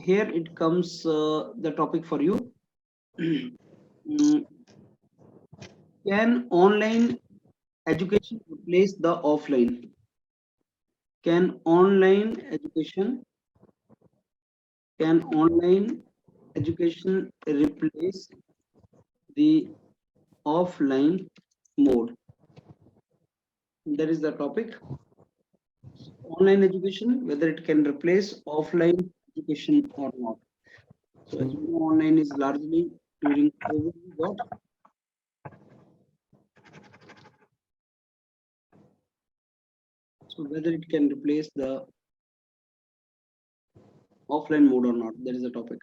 here it comes the topic for you. Can online education replace the offline? Can online education replace the offline mode? That is the topic. Online education, whether it can replace offline education or not. So as you know, online is largely during COVID we got. So whether it can replace the offline mode or not, that is the topic.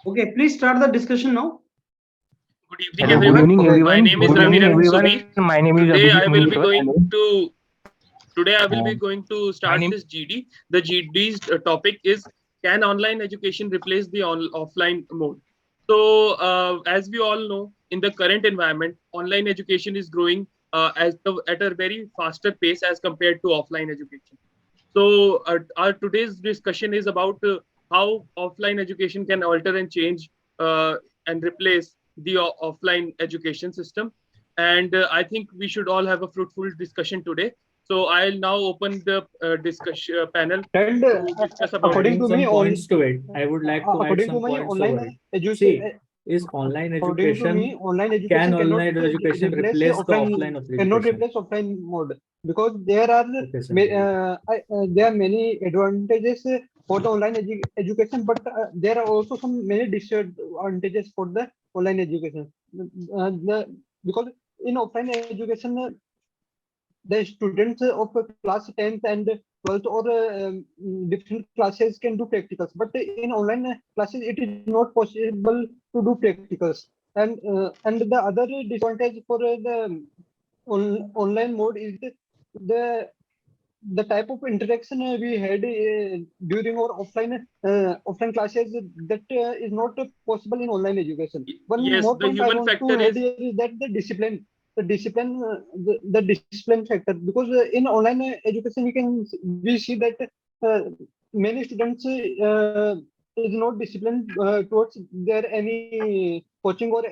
Okay, please start the discussion now. Good evening, everyone. My name is Raviran Subir. My name is Today I will be going to start this GD. The GD's topic is, can online education replace the offline mode? So as we all know, in the current environment, online education is growing at a very faster pace as compared to offline education. So our today's discussion is about how offline education can alter and change and replace the offline education system. And I think we should all have a fruitful discussion today. So I'll now open the discussion panel to discuss about according to me, points to it. I would like to add some points over it. education Is online according to me, education, online education can cannot online education replace the offline of cannot education? replace offline mode, because there are Okay, sir. there are many advantages for the online education, but there are also some many disadvantages for the online education. Because in offline education, the students of class 10th and 12th or different classes can do practicals, but in online classes it is not possible to do practicals. And the other disadvantage for the online mode is the type of interaction we had during our offline classes that is not possible in online education. One Yes, more the point I human want to factor add is here is that the discipline factor, because in online education we see that many students is not disciplined towards their any coaching or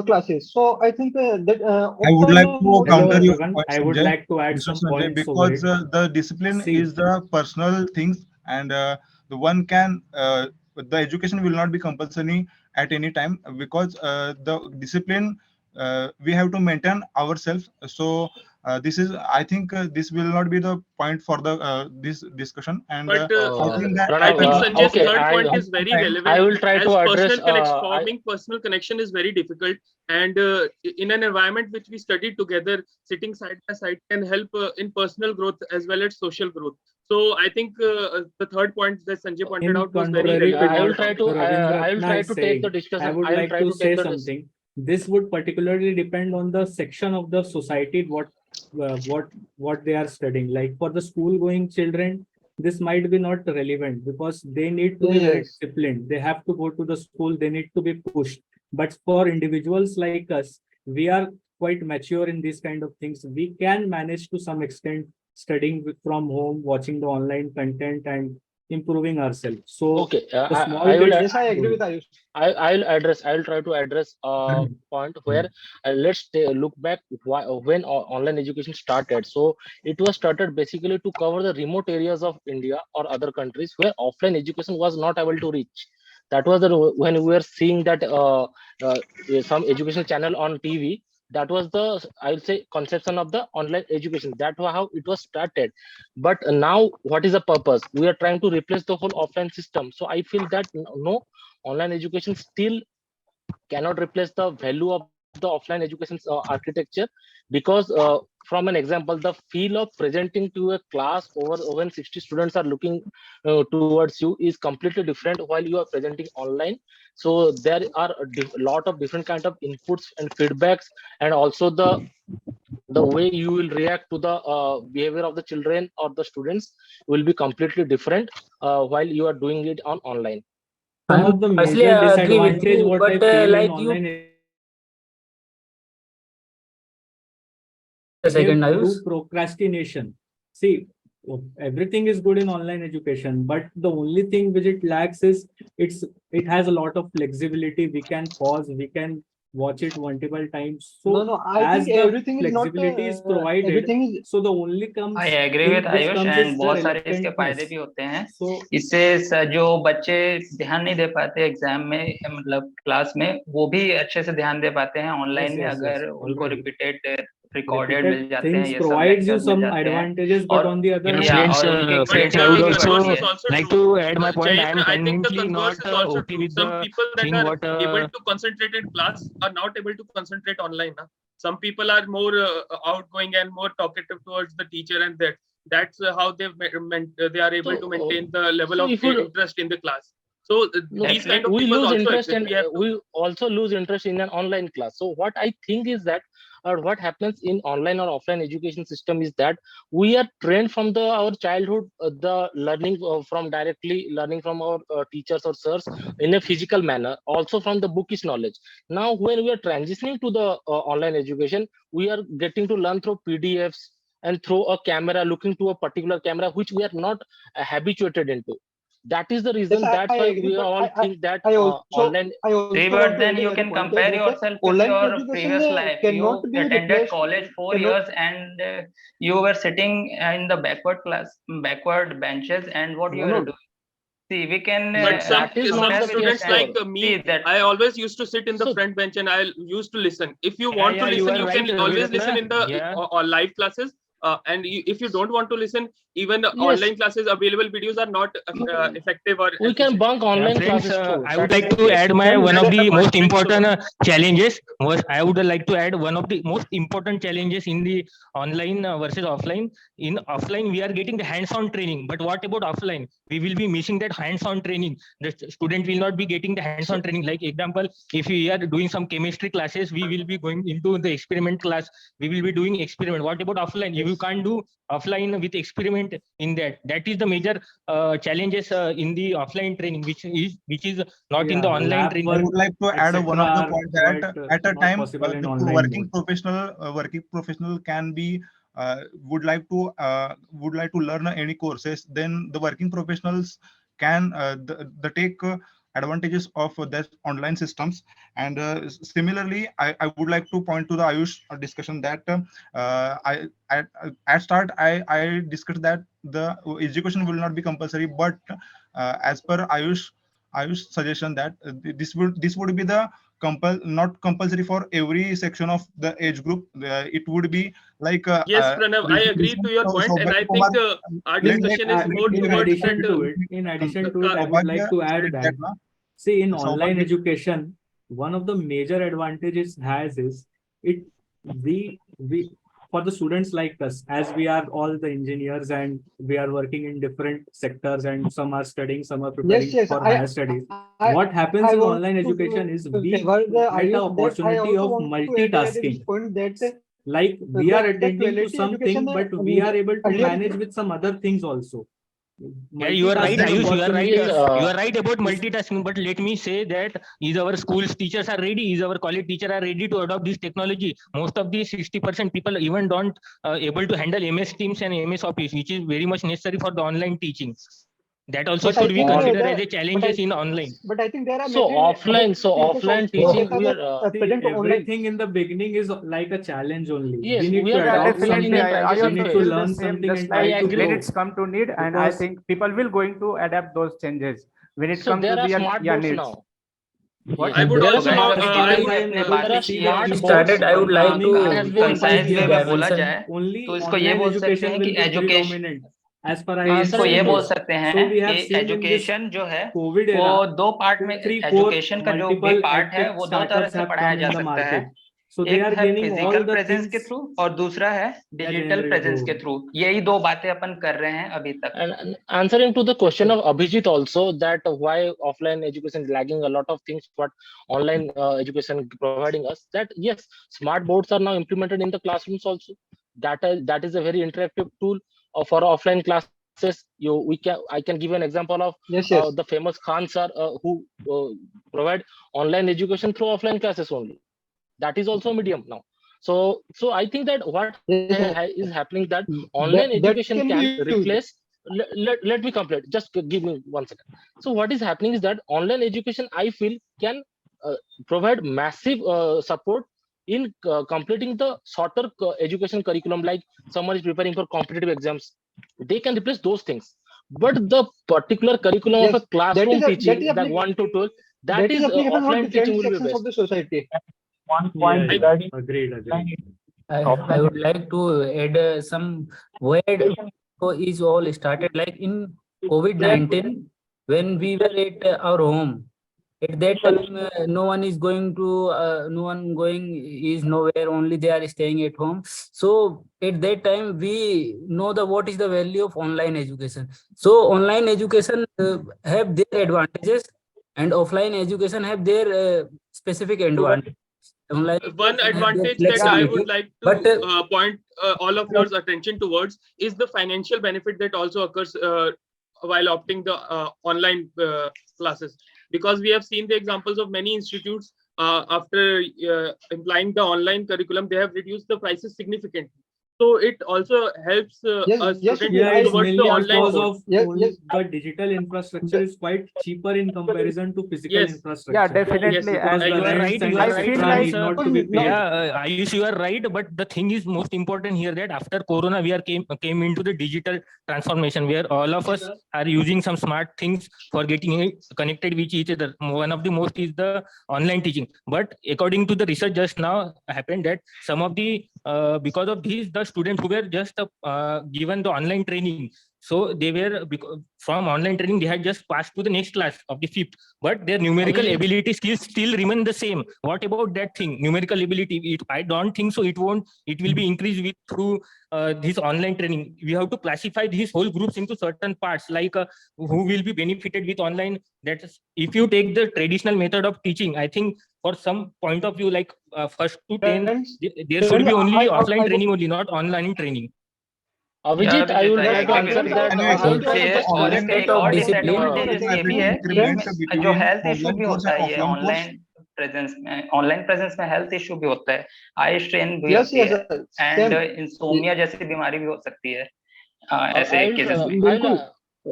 classes. So I think that I would like to counter your Gagan, point, I would Sanjay, like to add Mr. some Sanjay, points over because it. the discipline See. is the personal things, and the one can the education will not be compulsory at any time, because the discipline we have to maintain ourselves. So this is, I think this will not be the point for the this discussion, and but I think that I think Pranav, Sanjay's okay, third point is very relevant. I will try to address. Forming personal connection is very difficult, and in an environment which we study together, sitting side by side can help in personal growth as well as social growth. So I think the third point that Sanjay pointed In out was very contrary to relevant. I will what try to Dr. I will Ravindratna try is to take the saying, I discussion. would I will like try to to take say the something. This would particularly depend on the section of the society what they are studying. Like for the school going children, this might be not relevant because they need to be very Yes. disciplined. They have to go to the school. They need to be pushed. But for individuals like us, we are quite mature in these kind of things. We can manage to some extent studying from home, watching the online content and improving ourselves. So Okay, the small I will. kids. Yes, I agree with Ayush. I'll try to address a point where let's look back when online education started. So it was started basically to cover the remote areas of India or other countries where offline education was not able to reach. That was when we were seeing that uh, some educational channel on TV. That was the, I'll say, conception of the online education. That was how it was started. But now, what is the purpose? We are trying to replace the whole offline system. So I feel that no, online education still cannot replace the value of the offline education architecture, because from an example, the feel of presenting to a class over when 60 students are looking towards you is completely different while you are presenting online. So there are a lot of different kind of inputs and feedbacks, and also the way you will react to the behavior of the children or the students will be completely different while you are doing it on online. Some of the Firstly, major I agree with disadvantage you, what I but feel in like you, online a second, do Ayush. procrastination. See, everything is good in online education, but the only thing which it lacks is it has a lot of flexibility. We can pause, we can watch it multiple times. No, So no, I as think the everything is not flexibility is provided, everything is so the only I comes agree with thing which Ayush comes and is the बहुत सारे इसके फायदे reluctantness. भी होते हैं. So इससे जो बच्चे ध्यान नहीं दे पाते एग्जाम में, मतलब क्लास में, वो भी अच्छे से ध्यान दे पाते हैं ऑनलाइन yes, में, yes, yes, अगर उनको already. रिपीटेड रिकॉर्डेड Repeated मिल जाते हैं, things ये सब provides you lectures mill some जाते हैं. advantages, but और on the other Yeah, hand, या friends, और उनके But grade friends, I would भी also converse बढ़ती is है. also like true. to add my point. I Jain, am I think the conveniently converse not is also okay true. with Some the people that thing are what able to concentrate in class are not able to concentrate online. Na? Some people are more outgoing and more talkative towards the teacher, and that's how they are able to maintain the level So of if you interest in the class. So no, these kind of we people lose also interest, exist. and We have to. we also lose interest in an online class. So what I think is that, or what happens in online or offline education system is that we are trained from our childhood, the learning from directly learning from our teachers or sirs in a physical manner, also from the bookish knowledge. Now when we are transitioning to the online education, we are getting to learn through PDFs and through a camera, looking to a particular camera which we are not habituated into. That is the yes, reason. I That's why agree, we but all think that I also online. I also See, want but to then add you a can point compare that yourself with online your education previous life. cannot You be attended replaced. college 4 Cannot. years and you were sitting in the backward benches, and what you No, were no. doing. See, we can But That is not some compare the with your case students time. like for. See me, that. I always used to sit in the So front bench and I used to listen. If you yeah, want to yeah, you listen, are you right, can always listen Viratna. in the Yeah. live classes. If you don't want to listen, even yes, online classes, available videos are not effective or we can efficient. bunk Yeah, online friends, classes too. I would That is like the to case. add my then one of that's the the most point. important challenges. I would like to add one of the most important challenges in the online versus offline. In offline, we are getting the hands-on training, but what about offline? We will be missing that hands-on training. The student will not be getting the hands-on training. Like example, if we are doing some chemistry classes, we will be going into the experiment class. We will be doing experiment. What about offline? You can't do offline with experiment in that. That is the major challenges in the offline training, which is not in the Yeah, online lab training. I work, would like to add one etc. of the are point quite that at a not time possible in the online mode. working professional can be would like to learn any courses. Then the working professionals can the take advantages of that online systems. And similarly, I would like to point to the Ayush discussion that at start I discussed that the education will not be compulsory, but as per Ayush suggestion that this would be the not compulsory for every section of the age group. It would be like Yes, Pranav, I agree to your point, and I think our discussion is more In towards addition that. to it, I would like to add that, na? see, in online education, one of the major advantages has is it we for the students like us, as we are all the engineers and we are working in different sectors, and some are studying, some are preparing Yes, for higher studies. What happens in online education is we favor the get the IOS, that I opportunity also of want to add at this multitasking. point that Like we are that attending to quality something, education, but we are able to earlier- manage with some other things also. Yeah, you are right, Multitasking Ayush. You are right. opportunities- You are right about multitasking. But let me say that is our schools teachers are ready? Is our college teacher are ready to adopt this technology? Most of these 60% people even don't able to handle MS Teams and MS Office, which is very much necessary for the online teaching. That also But I should be think considered that- as a challenges in online. But I think there are So many offline- other so teachers offline also teaching, that we are, are, present online. Everything in the beginning is like a challenge only. Yes, we need we to are adopt definitely something. in I transition We need also to phase. feel the learn same, something just and like I try to agree. when grow. it's come to need, and I Because- think people will going to adapt those changes when it So comes to there are their smart yeah, boards needs. now. What? I would So also guys, not, अभी I धीरे would धीरे I am अपने able बात to There are see की that smart you boards started, I would like to has been concise way में mention बोला जाए only तो इसको ये online बोल सकते education हैं will कि be education predominant as per इसको Answering ये IISc. बोल to- सकते So हैं we have कि seen in this एजुकेशन जो है COVID वो era, दो पार्ट में 3, 4 एजुकेशन का जो भी multiple पार्ट है edtech वो दो तरह startups से have पढ़ाया come जा in the सकता है market. So they एक are है gaining all physical the presence के things थ्रू और दूसरा है that digital they presence do. के थ्रू यही दो बातें अपन कर रहे हैं अभी तक And answering to the question of Abhijit also, that why offline education is lagging a lot of things what online education providing us, that yes, smart boards are now implemented in the classrooms also. That is a very interactive tool for offline classes. I can give an example of Yes, yes. the famous Khan sir who provide online education through offline classes only. That is also a medium now. So I think that what Yes, is happening that online that education can can be used. replace. Let me complete. Just give me 1 second. So what is happening is that online education, I feel, can provide massive support in completing the shorter education curriculum. Like someone is preparing for competitive exams, they can replace those things. But the particular curriculum Yes, of a classroom that teaching, is that 1 to 12, that is applicable for offline teaching different will be sections best. of the society. One point Yeah, regarding agreed. I would like to add some word is all started like in COVID-19 when we were at our home. At that time, no one is going to, no one going is nowhere. Only they are staying at home. So at that time, we know what is the value of online education. So online education have their advantages, and offline education have their specific advantages. Online one education have their advantage that I would flexibility, like but to point all of your attention towards is the financial benefit that also occurs while opting the online classes, because we have seen the examples of many institutes after implying the online curriculum, they have reduced the prices significantly. So it also helps Yes, a yes, student Yeah, move it's towards the mainly online because mode. of Yes, only yes. the digital infrastructure is quite cheaper in comparison to physical Yes. infrastructure. Yeah, definitely. Yes, Because And the you are rents right, and you are I right, feel etc. like- need not to be paid. Yeah, Ayush, you are right, but the thing is most important here that after Corona, we are came into the digital transformation where all of us are using some smart things for getting it connected with each other. One of the most is the online teaching. But according to the research just now happened that some of the because of these, the students who were just given the online training, so they were from online training they had just passed to the next class of the 5th, but their numerical Abhijit. ability skills still remain the same. What about that thing, numerical ability? I don't think so. It will be increased with through this online training. We have to classify these whole groups into certain parts, like who will be benefited with online. That is, if you take the traditional method of teaching, I think for some point of view, like first to 10, Friends, there should be only I offline would- training only, not online training. Abhijit, I would Abhijit, like to I answer agree with that. you. you. Can you और explain इसके the online इसका एक course और of discipline? Disadvantage ये भी है कि increment जो between हेल्थ इशू online भी course होता and है ये offline course? ऑनलाइन प्रेजेंस में हेल्थ इशू भी होता है, आई स्ट्रेन भी Yes, होती yes, है एंड same. इंसोमिया जैसी बीमारी भी हो सकती है ऐसे केसेस में। बिल्कुल.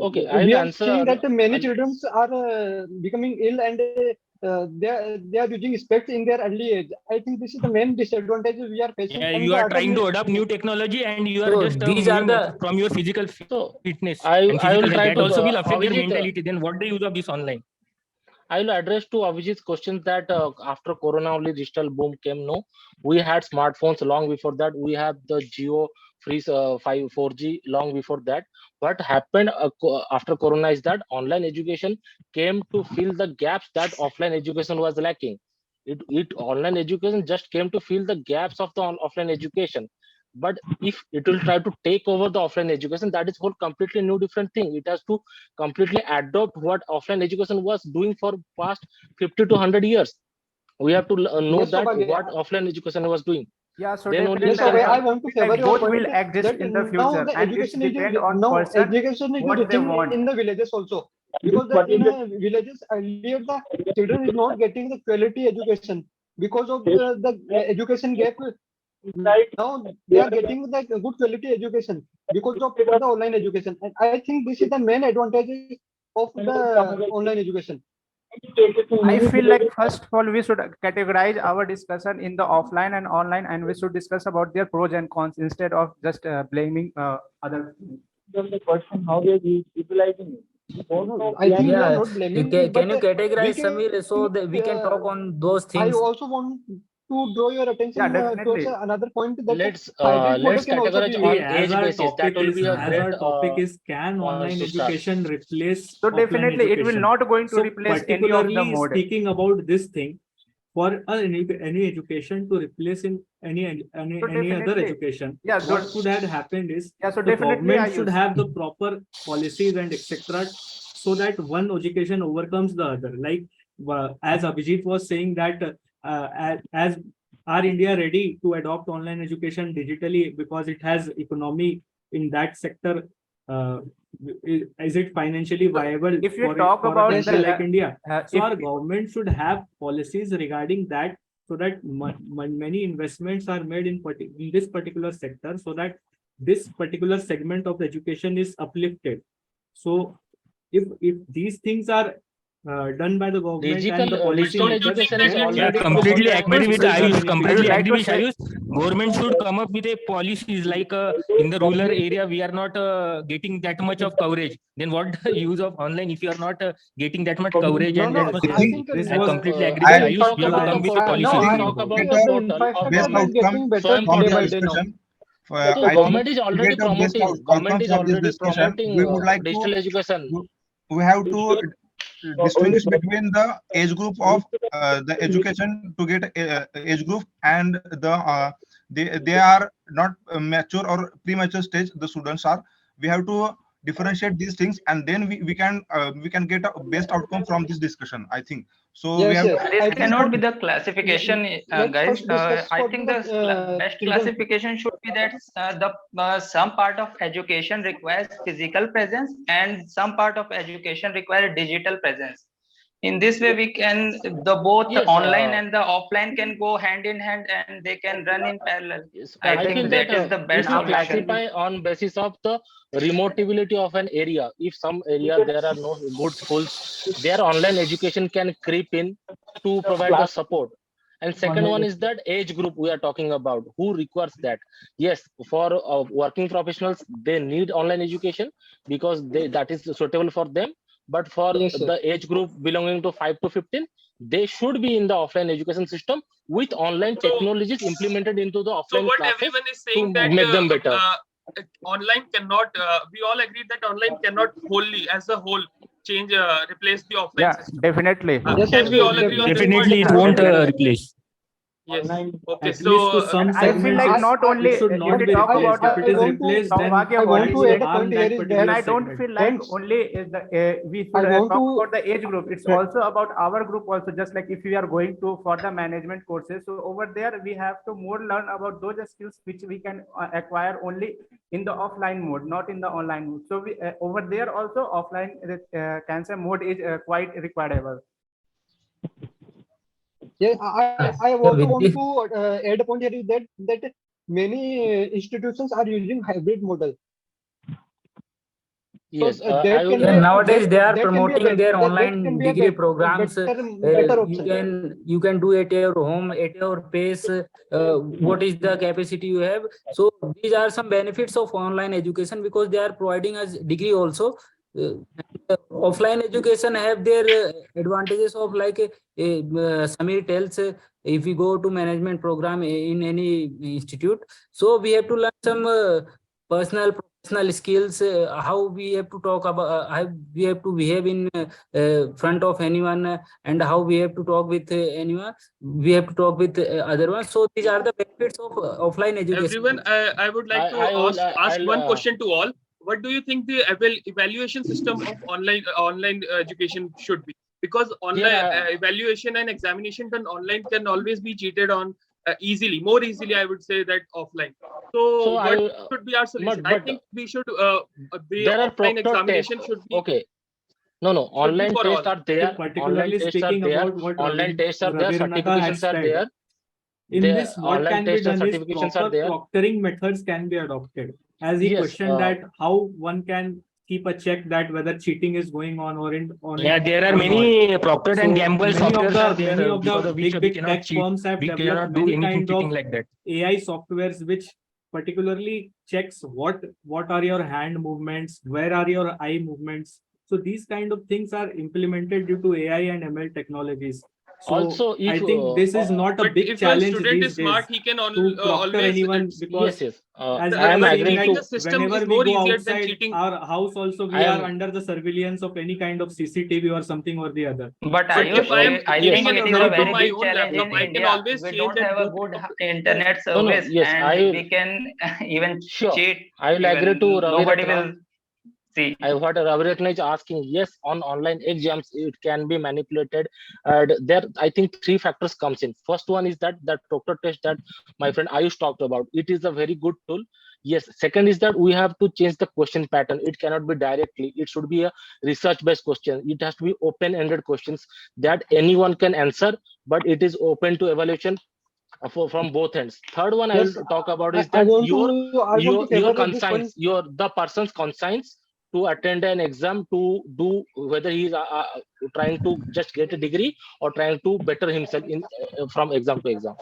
Okay, We I'll are answer. seeing that many children are becoming ill and they are using specs in their early age. I think this is the main disadvantage we are facing. Yeah, and you the are other trying to mis- adopt new technology and you are So just these are moving the- from your physical So fitness I and will physical try health. to That also will affect their Abhijit, mentality. Then what the use of this online? I will address to Abhijit's questions that after Corona only digital boom came. No, we had smartphones long before that. We have the Geo free 4G long before that. What happened after Corona is that online education came to fill the gaps that offline education was lacking. It online education just came to fill the gaps of the offline education. But if it will try to take over the offline education, that is whole completely new different thing. It has to completely adopt what offline education was doing for past 50 to 100 years. We have to know Yes, that Saubhagya. what offline education was doing. Yeah, so Then only Yes, definitely we Abhay, can I want to favor like your both point will exist that in the now future, the and it's education is depend on now person education is what they reaching want. in the villages also, because in villages earlier the children is not getting the quality education because of the education gap. Now they are getting the good quality education because of the online education, and I think this is the main advantage of the online education. I feel like first of all we should categorize our discussion in the offline and online, and we should discuss about their pros and cons instead of just blaming other. The question how we are utilizing it. I think we are Yeah, not blaming, can but you we categorize can, Samir so that we can talk on those I things? also want to draw your attention towards another point that let's hybrid model let's can also be categorize See, on used. as age our basis. That topic will is be a as great our topic is can point online to start. education replace So offline definitely it will education? not going to So replace any of the particularly mode. speaking about this thing, for any education to replace in any So other definitely, education, yeah, what so- should have happened is Yeah, so the definitely I government should use. have the proper policies and etc. so that one education overcomes the other. Like as Abhijit was saying that as are India ready to adopt online education digitally because it has economy in that sector? Uh, is it financially viable If you for talk for a about country the like India? So if- our government should have policies regarding that, so that many investments are made in this particular sector, so that this particular segment of education is uplifted. So if these things are done by the government and the policy digital makers, education is then Yeah, already completely promoted. agree with Students are Ayush. benefiting. I Completely would like agree to with say- Ayush. Government should come up with a policies like in the rural area we are not getting that much of coverage. Then what the use of online if you are not getting that much coverage No, and no, that much I think this I was completely agree I- with Ayush. Talk We have to about come the with a portal. policy. no, Let's I talk think about get the a portal of infrastructure best is government. getting better So from day this by important. day now. discussion. So I think government is to already get a best promoting. Government outcome is from this already discussion, promoting we would like digital to education. we have to distinguish between the age group of the education to get age group and the they are not mature or premature stage the students are. We have to differentiate these things, and then we can get a best outcome from this discussion, I think. So we Yes, have yes. to, This I think cannot be the classification, let's guys. first discuss I for think the the best children. classification should be that the some part of education requires physical presence and some part of education requires digital presence. In this way, we can the both Yes, online and the offline can go hand in hand and they can run in parallel. yes, I I think feel that that is the we best should solution. classify on basis of the remotivity of an area. If some area there are no good schools, their online education can creep in to provide the support. And second one is that age group we are talking about, who requires that. Yes, for working professionals, they need online education because that is suitable for them. But for Yes, sir. the age group belonging to 5 to 15, they should be in the offline education system with online technologies implemented into the So offline what classes everyone is to saying that make them better. online cannot. We all agree that online cannot wholly, as a whole, change replace the offline Yeah, system. definitely. Yes, Can yes, we all agree on this point? Definitely, it won't replace. Yes. Okay. At least to So some I feel segments, like not only it should if not we be talk replaced. about If it is want to- replaced, then Saubhagya I want it to will add a harm point that here is particular then I don't segment. feel like Friends, only is the we I should want talk to- about the age group. It's also about our group also. Just like if we are going to for the management courses, so over there we have to more learn about those skills which we can acquire only in the offline mode, not in the online mode. So we over there also offline cancer mode is quite requireable. yeah, I Yeah, also with want this, to add a point here is that many institutions are using hybrid model. So Yes, that I can will. be yeah, nowadays they are that can be a promoting their that online can be a degree programs. better You option. can do at your home, at your pace. What is the capacity you have? So these are some benefits of online education because they are providing us degree also. Offline education have their advantages of like Samir tells. If we go to management program in any institute, so we have to learn some personal professional skills, how we have to talk about, how we have to behave in front of anyone, and how we have to talk with anyone, we have to talk with other one. So these are the benefits of offline education. Everyone, I would like to ask one question to all. What do you think the evaluation system of online education should be? Because online evaluation and examination done online can always be cheated on more easily, I would say, that offline. So what should be our solution? I think we should the offline examination should be okay. No, online tests are there. Particularly speaking about what online tests are there. Certifications are there. In this, what can be done is proper proctoring methods can be adopted. As he questioned that how one can keep a check that whether cheating is going on or in. Yeah, there are many Procter and Gamble softwares. Many of the big tech firms have developed many kind of like that. AI softwares which particularly checks what are your hand movements, where are your eye movements. So these kind of things are implemented due to AI and ML technologies. So also, I think this is not a big challenge. If a student is smart, he can always anyone, because yes. as I am agreeing the system whenever is more we go outside our house, also we are under the surveillance of any kind of CCTV or something or the other. But I think it is a very my big own challenge laptop, in I can India. always We change don't have a good internet No, service, yes, and we can even cheat. I will agree to Ravi Nobody Ratna. will see. I what Ravi Ratna is asking. Yes, on online exams it can be manipulated. There, I think 3 factors comes in. First one is that proctor test that my friend Ayush talked about. It is a very good tool. Yes. Second is that we have to change the question pattern. It cannot be directly. It should be a research-based question. It has to be open-ended questions that anyone can answer, but it is open to evaluation from both ends. Third one I will talk about is that your conscience, the person's conscience to attend an exam, to do whether he is trying to just get a degree or trying to better himself in from exam to exam.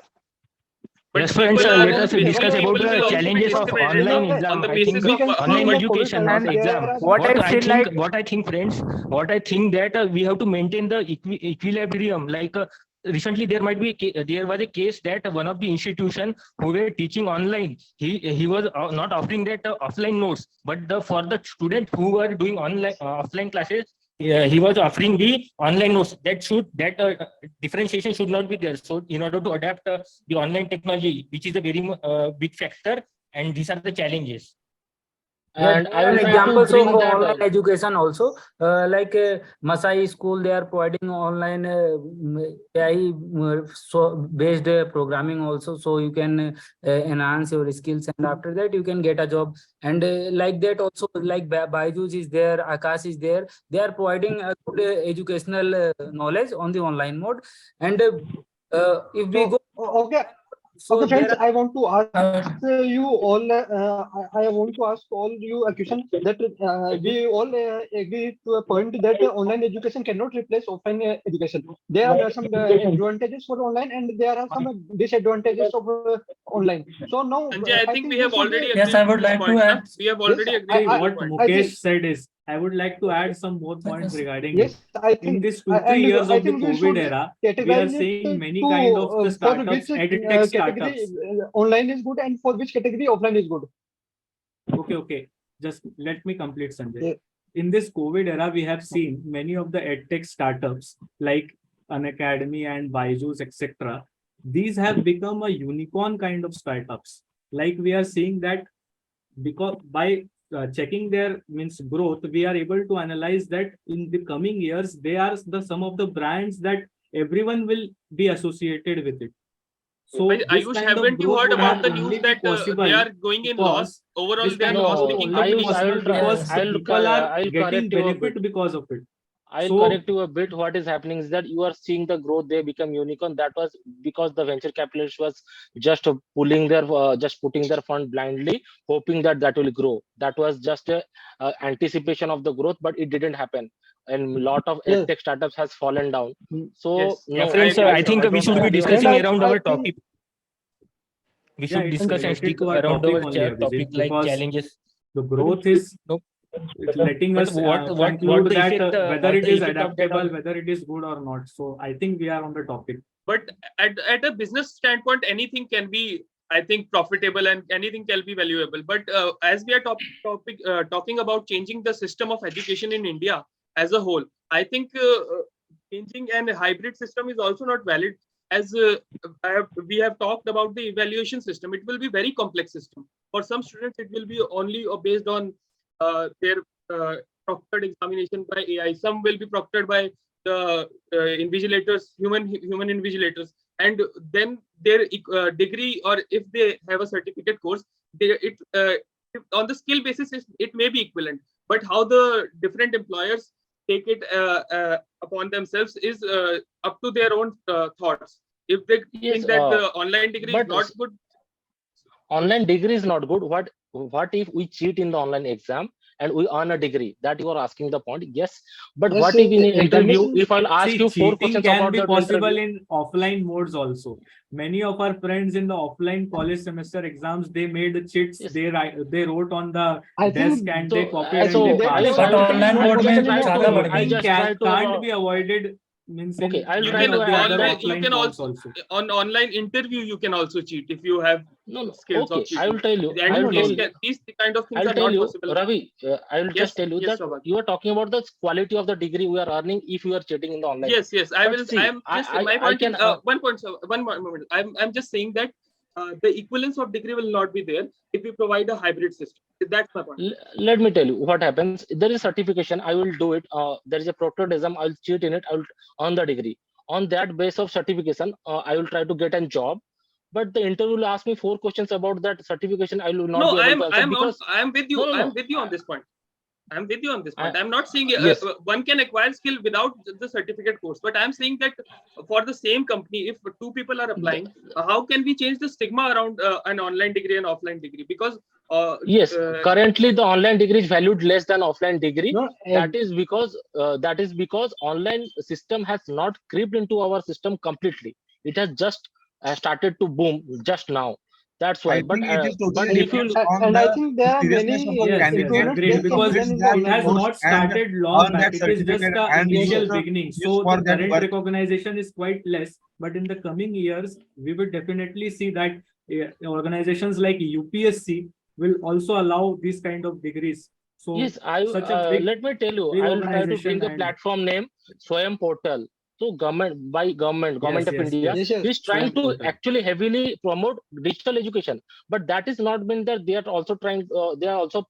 Yes, friends, let us discuss about the challenges of online exam. I think online education, not exam. What I think, friends, what I think that we have to maintain the equilibrium. Like recently, there was a case that one of the institution who were teaching online, he was not offering that offline notes, but for the student who were doing online offline classes, he was offering the online notes. That differentiation should not be there. So in order to adapt the online technology, which is a very big factor, and these are the challenges. And I will examples of online education also, like Masai school, they are providing online AI based programming also, so you can enhance your skills, and after that you can get a job. And like that also, like Byju's is there, Akash is there, they are providing a good educational knowledge on the online mode. And if we go so friends, I want to ask you all. I want to ask all you a question that we all agree to a point that online education cannot replace offline education. There are some advantages for online, and there are some disadvantages of online. So now, Sanjay, I think we have already agreed. Yes, I would like to add. We have already agreed. What Mukesh said is, I would like to add some more points regarding yes, I think in this 2-3 years of the COVID era, we are seeing many kind of the startups, edtech startups. Online is good, and for which category offline is good. Okay. Just let me complete, Sanjay. Yeah. In this COVID era, we have seen many of the edtech startups like Unacademy and Byju's, etc. These have become a unicorn kind of startups. Like we are seeing that because by checking their growth, we are able to analyze that in the coming years, they are some of the brands that everyone will be associated with it. So Ayush, haven't you heard about the news that they are going in loss? Overall, they are loss making because people are getting benefit because of it. I'll correct you a bit. What is happening is that you are seeing the growth, they become unicorn. That was because the venture capitalists was just putting their fund blindly, hoping that will grow. That was just a anticipation of the growth, but it didn't happen. And a lot of tech startups has fallen down. So friends, I think we should be discussing around our topic. We should discuss and stick around our topic, like challenges. The growth is letting us conclude that whether it is adaptable, whether it is good or not. So I think we are on the topic. But at a business standpoint, anything can be I think profitable and anything can be valuable. But as we are talking about changing the system of education in India as a whole, I think changing an hybrid system is also not valid. As we have talked about the evaluation system, it will be very complex system. For some students, it will be only based on their proctored examination by AI. Some will be proctored by the invigilators, human invigilators, and then their degree, or if they have a certificate course, on the skill basis it may be equivalent. But how the different employers take it upon themselves is up to their own thoughts. If they think that the online degree is not good, online degree is not good. What if we cheat in the online exam and we earn a degree? That you are asking the point. Yes, but Yes, what if in an interview, examination- if I'll ask you 4 cheating questions can about be the possible interview? in offline modes also. Many of our friends in the offline college semester exams, they made cheats. Yes. they wrote on the I desk think and So, they copied so and they I passed. will But online I mode just में try ज़्यादा to बढ़ I गई। just try to can't be avoided. Means in Okay, I'll you try can to the other add you offline can modes also also. on online interview you can also cheat if you have no skills okay, of cheating. I will tell you. And I will tell you. these kind of things I'll are tell not you, possible. Ravi. I will Yes, just tell you yes, that Shobhan. you are talking about the quality of the degree we are earning if you are cheating in the online. Yes, I But will. see, I am just my I point can. is one point. So one moment. I'm just saying that the equivalence of degree will not be there if we provide a hybrid system. That's my point. Let me tell you what happens. There is certification. I will do it. There is a proctored exam. I'll cheat in it. I will earn the degree. On that base of certification, I will try to get a job. But the interview will ask me 4 questions about that certification. I will not No, be able to answer because I'm with you. no, no, no. I'm with you on this point. I'm with you on this point. I- I'm not saying Yes. one can acquire skill without the certificate course, but I'm saying that for the same company, if 2 people are applying, how can we change the stigma around an online degree and offline degree? Because Yes, currently the online degree is valued less than offline degree. No, That is because online system has not crept into our system completely. It has just started to boom just now. That's why. I think it is But totally if you depends on and I the think there are seriousness many of a Yes, candidate agreed. who Because completes in that it has course not and started long earn back. that It is just certificate the and initial is beginning. used So for the that current work. recognition is quite less. But in the coming years, we will definitely see that organizations like UPSC will also allow these kind of degrees. So yes, such a big let me tell you, big I will try to organization bring a and platform name Swayam Portal. So government yes, of India Yes, yes. is trying Swayam to portal. actually heavily promote digital education. But that is not mean that they are also trying. They are also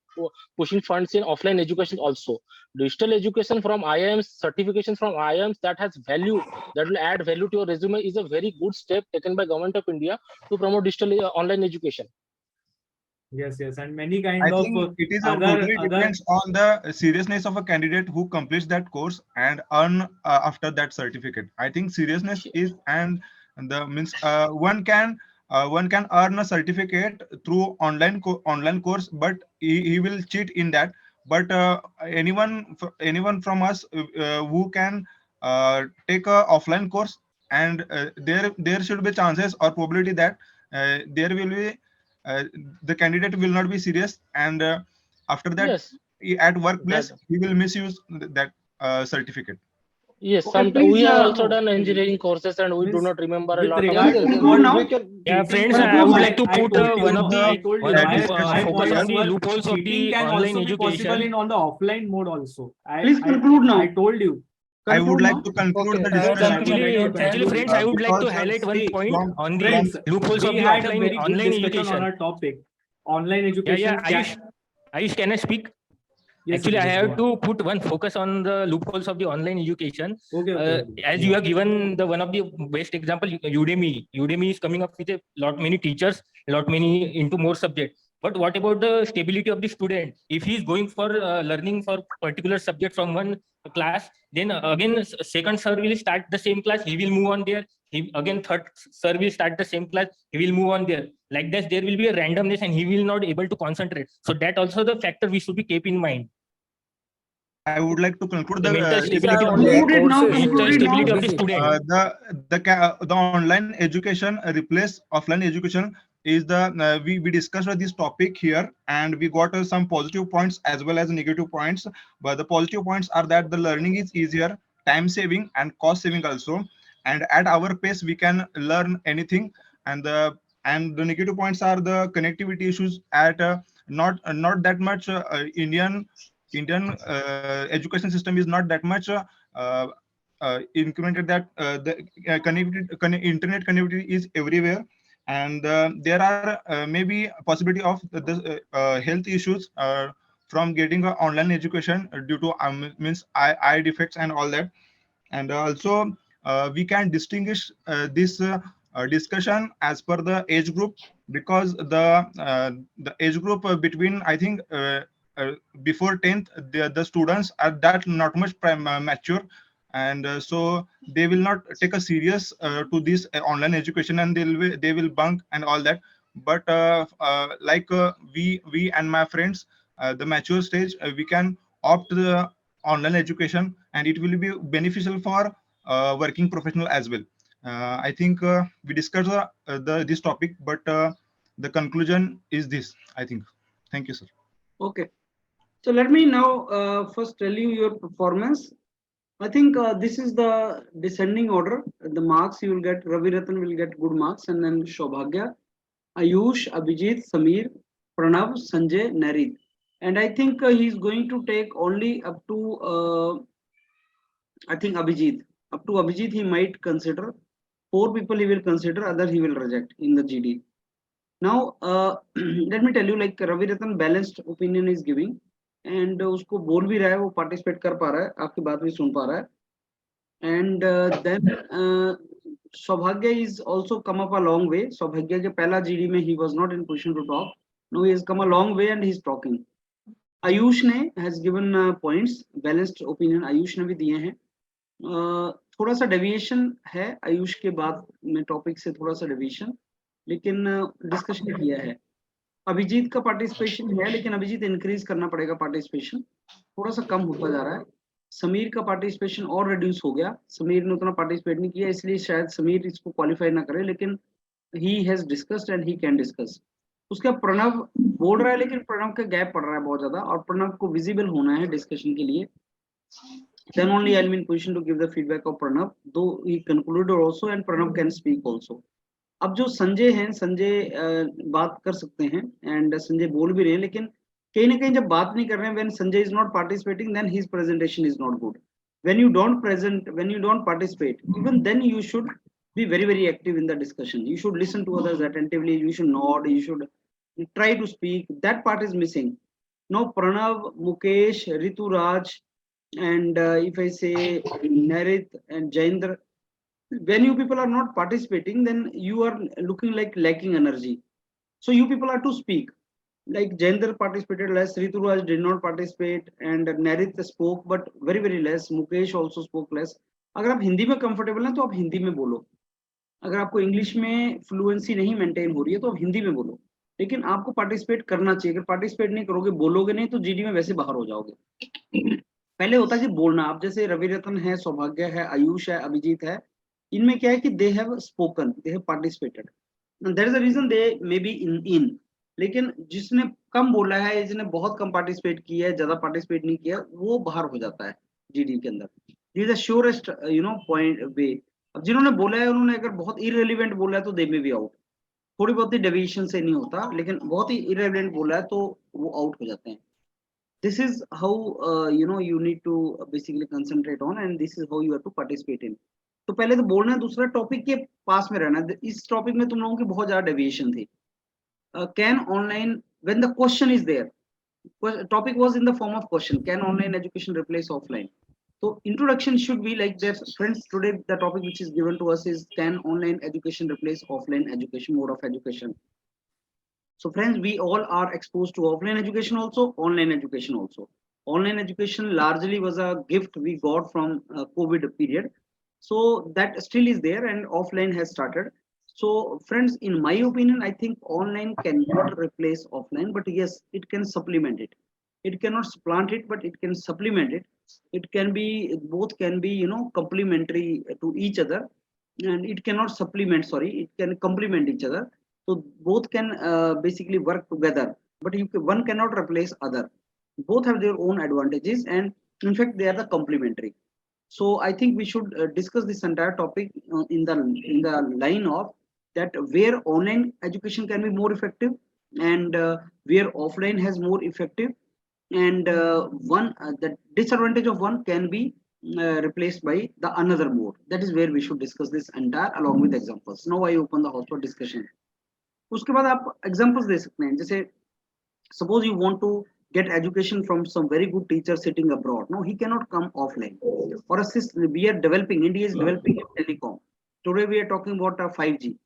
pushing funds in offline education also. Digital education from IIMs, certifications from IIMs that has value, that will add value to your resume is a very good step taken by government of India to promote digital online education. Yes, and many I kind of think it is other totally depends on the seriousness of a candidate who completes that course and earn after that certificate. I think seriousness is and the means one can earn a certificate through online course, but he will cheat in that. But anyone from us who can take a offline course and there should be chances or probability that there will be uh, the candidate will not be serious and after that Yes, at workplace that. he will misuse that certificate. Yes, Okay, sometimes please, we have also done engineering courses and we do means not remember a with lot of Yes, regard yes. to things. conclude what now. We can. Yeah, cheating friends, can I Conclude would now. like to I put told you, one of the That my discussion point here. was loopholes of cheating the can online also be possible education. in on the offline mode also. Please conclude now. I told you. I would Conclude like now. to conclude Okay. the Yes, I discussion would like to Actually, conclude friends, it. I would like to because highlight one See, point from on the friends, loopholes of we the had a offline very good online discussion on education. our topic. Online Yeah, education Ayush, can I speak? Yes, Actually, I Sandesh, go have on. to put one focus on the loopholes of the online education. Okay. As Go you on. have given the one of the best example, Udemy. Udemy is coming up with a lot many teachers, lot many into more subjects. But what about the stability of the student? If he is going for learning for particular subject from one class, then again second sir will start the same class. He will move on there. He again third sir will start the same class. He will move on there. Like that, there will be a randomness, and he will not able to concentrate. So that also the factor we should be keep in mind. I would like to conclude The mental the These stability are of only the Conclude it now. courses. mental Conclude it now. stability of the This student. the online education replace offline education is the we discussed this topic here and we got some positive points as well as negative points, but the positive points are that the learning is easier, time saving and cost saving also, and at our pace we can learn anything, and the and the negative points are the connectivity issues at not that much Indian education system is not that much incremented that the internet connectivity is everywhere, and there are maybe possibility of the health issues from getting online education due to means eye defects and all that. And also we can distinguish this discussion as per the age group, because the age group between, I think, before 10th, the students are that not much mature, and so they will not take a serious to this online education, and they will bunk and all that. But like we and my friends, the mature stage, we can opt the online education, and it will be beneficial for working professional as well. I think we discussed this topic, but the conclusion is this, I think. Thank you, sir. Okay. So let me now first tell you your performance. I think this is the descending order. The marks you will get, Ravi Ratan will get good marks, and then Shobhagya, Ayush, Abhijit, Samir, Pranav, Sanjay, Narit. And I think he's going to take only up to, I think, Abhijit. Up to Abhijit, he might consider. 4 people he will consider, other he will reject in the GD. Now, let me tell you, like Ravi Ratan balanced opinion is giving, and उसको बोल भी रहा है, वो participate कर पा रहा है, आपकी बात भी सुन पा रहा है. And then Saubhagya is also come up a long way. Saubhagya के पहला GD में he was not in position to talk. Now he has come a long way and he is talking. Ayush ने has given points, balanced opinion Ayush ने भी दिए हैं. थोड़ा सा डेविएशन है आयुष के बाद में टॉपिक से, थोड़ा सा डेविएशन, लेकिन डिस्कशन किया है. अभिजीत का पार्टिसिपेशन है, लेकिन अभिजीत इंक्रीज करना पड़ेगा, पार्टिसिपेशन थोड़ा सा कम होता जा रहा है. समीर का पार्टिसिपेशन और रिड्यूस हो गया, समीर ने उतना पार्टिसिपेट नहीं किया, इसलिए शायद समीर इसको क्वालिफाई ना करे, लेकिन he has discussed and he can discuss. उसका प्रणव बोल रहा है, लेकिन प्रणव का गैप पड़ रहा है बहुत ज्यादा, और प्रणव को विजिबल होना है डिस्कशन के लिए. Then only I'll be in position to give the feedback of Pranav, though he concluded also and Pranav can speak also. अब जो संजय हैं, संजय बात कर सकते हैं and संजय बोल भी रहे हैं, लेकिन कहीं ना कहीं जब बात नहीं कर रहे हैं, when Sanjay is not participating, then his presentation is not good. When you don't present, when you don't participate, even then you should be very, very active in the discussion. You should listen to others attentively, you should nod, you should try to speak. That part is missing. Now Pranav, Mukesh, Ritu Raj, and if I say Narit and Jaindra, when you people are not participating, then you are looking like lacking energy. So you people are to speak. Like Jaindra participated less, Ritu Raj did not participate, and Narit spoke but very, very less. Mukesh also spoke less. अगर आप हिंदी में comfortable हैं तो आप हिंदी में बोलो. अगर आपको इंग्लिश में फ्लुएंसी नहीं मेंटेन हो रही है तो आप हिंदी में बोलो, लेकिन आपको पार्टिसिपेट करना चाहिए. अगर पार्टिसिपेट नहीं करोगे, बोलोगे नहीं, तो जीडी में वैसे बाहर हो जाओगे. पहले होता है कि बोलना. आप जैसे रवि रतन है, सौभाग्य है, आयुष है, अभिजीत है, इनमें क्या है कि they have spoken, they have participated, that is the reason they may be in. लेकिन जिसने कम बोला है, जिसने बहुत कम पार्टिसिपेट किया है, ज्यादा पार्टिसिपेट नहीं किया, वो बाहर हो जाता है जीडी के अंदर. This is the surest point way. अब जिन्होंने बोला है, उन्होंने अगर बहुत इररिलेवेंट बोला है तो दे मे बी आउट. थोड़ी बहुत ही डेविएशन से नहीं होता, लेकिन बहुत ही इररिलेवेंट बोला है तो वो आउट हो जाते हैं. This is how you need to basically concentrate on, and this is how you have to participate in. तो पहले तो बोलना है, दूसरा टॉपिक के पास में रहना है. इस टॉपिक में तुम लोगों की बहुत ज्यादा डेविएशन थी. Can online, when the question is there, topic was in the form of question, can online education replace offline? So introduction should be like that. Friends, today the topic which is given to us is, can online education replace offline education, mode of education? So friends, we all are exposed to offline education also, online education also. Online education largely was a gift we got from COVID period. So that still is there, and offline has started. So friends, in my opinion, I think online cannot replace offline, but yes, it can supplement it. It cannot supplant it, but it can supplement it. It can be, both can be, complementary to each other, and it cannot supplement, sorry, it can complement each other. So both can basically work together, but one cannot replace other. Both have their own advantages, and in fact they are the complementary. So I think we should discuss this entire topic in the line of that where online education can be more effective and where offline has more effective, and the disadvantage of one can be replaced by the another mode. That is where we should discuss this entire along with examples. Now I open the house for discussion. उसके बाद आप examples दे सकते हैं, जैसे suppose you want to get education from some very good teacher sitting abroad. No, he cannot come offline. Or we are developing, India is developing telecom. Today we are talking about 5G.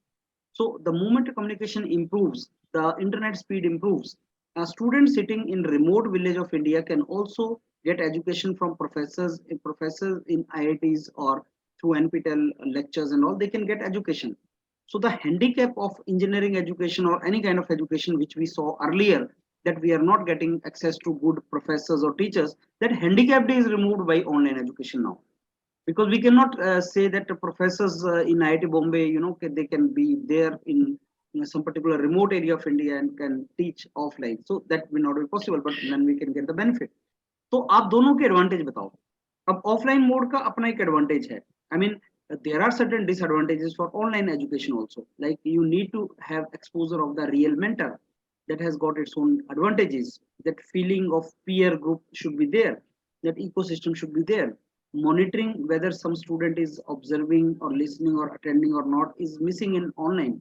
So the moment communication improves, the internet speed improves. A student sitting in remote village of India can also get education from professors in IITs or through NPTEL lectures and all. They can get education. So the handicap of engineering education or any kind of education which we saw earlier, that we are not getting access to good professors or teachers, that handicap is removed by online education now. Because we cannot say that the professors in IIT Bombay, they can be there in some particular remote area of India and can teach offline. So that will not be possible, but then we can get the benefit. तो आप दोनों के advantage बताओ. अब offline mode का अपना एक advantage है. I mean, there are certain disadvantages for online education also. Like you need to have exposure of the real mentor. That has got its own advantages. That feeling of peer group should be there. That ecosystem should be there. Monitoring whether some student is observing or listening or attending or not is missing in online.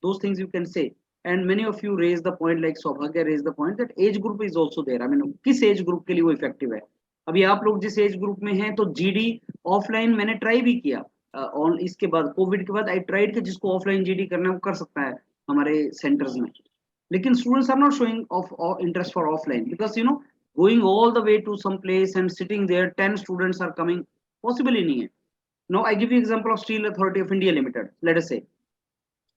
Those things you can say. And many of you raise the point, like Saubhagya raised the point, that age group is also there. I mean, किस age group के लिए वो effective है? अभी आप लोग जिस age group में हैं, तो GD offline मैंने try भी किया. On इसके बाद COVID के बाद I tried कि जिसको offline GD करना है वो कर सकता है हमारे centers में. लेकिन students are not showing of interest for offline because going all the way to some place and sitting there 10 students are coming, possible ही नहीं है. Now I give you example of Steel Authority of India Limited. Let us say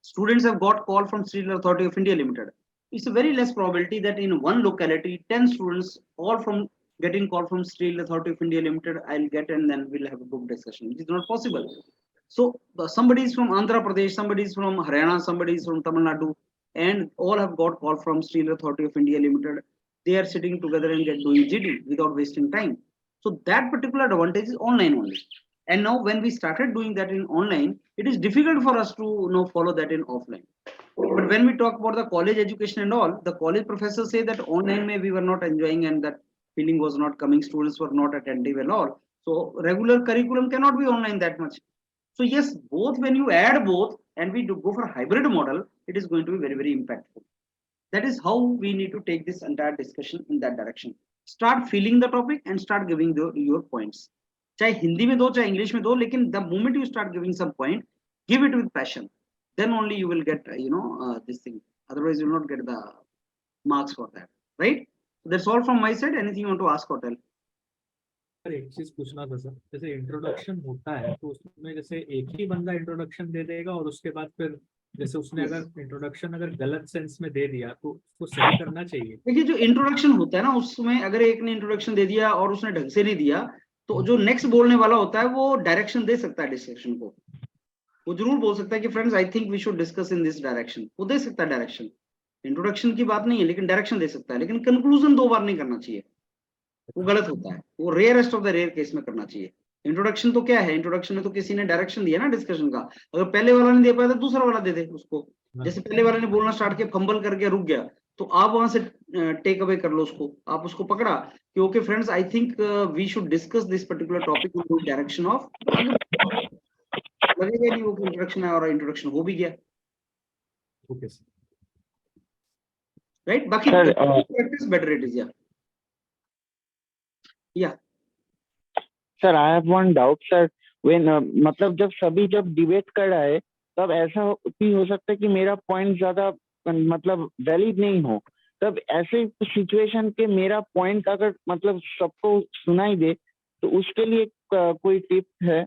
students have got call from Steel Authority of India Limited. It's a very less probability that in one locality 10 students all from getting call from Steel Authority of India Limited I'll get, and then we'll have a group discussion. It is not possible. So somebody is from Andhra Pradesh, somebody is from Haryana, somebody is from Tamil Nadu, and all have got call from Steel Authority of India Limited. They are sitting together and get doing GD without wasting time. So that particular advantage is online only. And now when we started doing that in online, it is difficult for us to follow that in offline. But when we talk about the college education and all, the college professors say that online we were not enjoying and that feeling was not coming, students were not attentive and all. So regular curriculum cannot be online that much. So yes, both when you add both and we do go for a hybrid model, it is going to be very, very impactful. That is how we need to take this entire discussion in that direction. Start feeling the topic and start giving your points. चाहे हिंदी में दो चाहे English में दो, लेकिन the moment you start giving some point, give it with passion. Then only you will get this thing. Otherwise you will not get the marks for that, right? That's all from my side. Anything you want to ask or tell? एक चीज पूछना था sir, जैसे introduction होता है तो उसमें जैसे एक ही बंदा इंट्रोडक्शन दे देगा और उसके बाद फिर जैसे उसने अगर इंट्रोडक्शन अगर गलत सेंस में दे दिया तो उसको सही करना चाहिए. देखिए जो इंट्रोडक्शन होता है ना, उसमें अगर एक ने इंट्रोडक्शन दे दिया और उसने ढंग से नहीं दिया तो जो नेक्स्ट बोलने वाला होता है वो डायरेक्शन दे सकता है डिस्कशन को. वो जरूर बोल सकता है कि friends I think we should discuss in this direction. वो दे सकता है डायरेक्शन. इंट्रोडक्शन की बात नहीं है, लेकिन डायरेक्शन दे सकता है. लेकिन कंक्लूजन 2 बार नहीं करना चाहिए, वो गलत होता है. वो rarest of the rare case में करना चाहिए. इंट्रोडक्शन तो क्या है, इंट्रोडक्शन में तो किसी ने डायरेक्शन दिया ना डिस्कशन का. अगर पहले वाला नहीं दे पाया तो दूसरा वाला दे दे उसको. जैसे पहले वाले ने बोलना स्टार्ट किया, फंबल करके रुक गया, तो आप वहां से टेक अवे कर लो उसको. आप उसको पकड़ा कि okay friends I think we should discuss this particular topic in direction of, लगेगा नहीं वो इंट्रोडक्शन है और इंट्रोडक्शन हो भी गया. Okay sir, right. बाकी प्रैक्टिस बेटर इट इज. या sir I have one doubt sir. When मतलब जब डिबेट कर रहा है तब ऐसा भी हो सकता है कि मेरा पॉइंट ज्यादा मतलब वैलिड नहीं हो, तब ऐसे सिचुएशन के मेरा पॉइंट अगर मतलब सबको सुनाई दे तो उसके लिए कोई टिप है?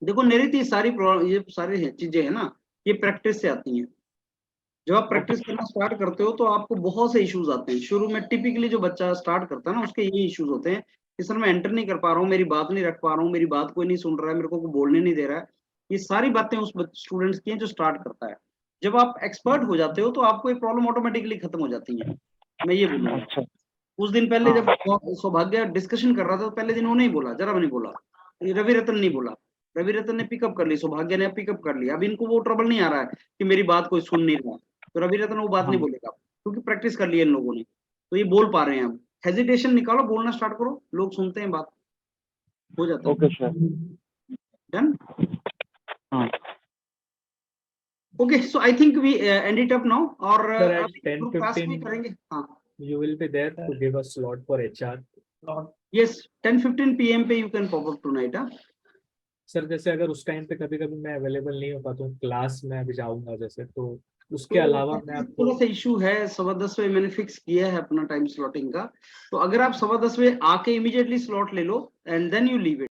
देखो नितिन, ये सारी चीजें है ना, ये प्रैक्टिस से आती हैं. जब आप प्रैक्टिस करना स्टार्ट करते हो तो आपको बहुत से इश्यूज आते हैं. शुरू में टिपिकली जो बच्चा स्टार्ट करता है ना, उसके ये इश्यूज होते हैं कि सर मैं एंटर नहीं कर पा रहा हूँ, मेरी बात नहीं रख पा रहा हूँ, मेरी बात कोई नहीं सुन रहा है, मेरे को कोई बोलने नहीं दे रहा है. ये सारी बातें उस स्टूडेंट्स की हैं जो स्टार्ट करता है. जब आप एक्सपर्ट हो जाते हो तो आपको ये प्रॉब्लम ऑटोमेटिकली खत्म हो जाती है. मैं ये बोलूंगा. उस दिन पहले जब सौभाग्य डिस्कशन कर रहा था तो पहले दिन वो नहीं बोला, जरा नहीं बोला, रवि रतन नहीं बोला. रवि रतन ने पिकअप कर ली, सौभाग्य ने पिकअप कर लिया, अब इनको वो ट्रबल नहीं आ रहा है कि मेरी बात कोई सुन नहीं रहा, तो रवि रतन वो बात नहीं बोलेगा क्योंकि प्रैक्टिस कर ली है इन लोगों ने, तो ये बोल पा रहे हैं। अब हेजिटेशन निकालो, बोलना स्टार्ट करो, लोग सुनते हैं, बात हो जाता है। Okay sir, done. हाँ okay, so I think we end it up now, और Sir, at अभी ग्रुप क्लास में 10:15 करेंगे। हाँ, you will be there to give a slot for HR. Yes, 10:15 PM पे you can pop up tonight. Sir जैसे अगर उस time पे कभी कभी मैं अवेलेबल नहीं हो पाता हूँ, क्लास में अभी जाऊंगा जैसे, तो उसके अलावा मैं आपको थोड़ा सा इशू है, 10:15 बजे मैंने फिक्स किया है अपना टाइम स्लॉटिंग का, तो अगर आप 10:15 बजे आके इमीडिएटली स्लॉट ले लो and then you leave it.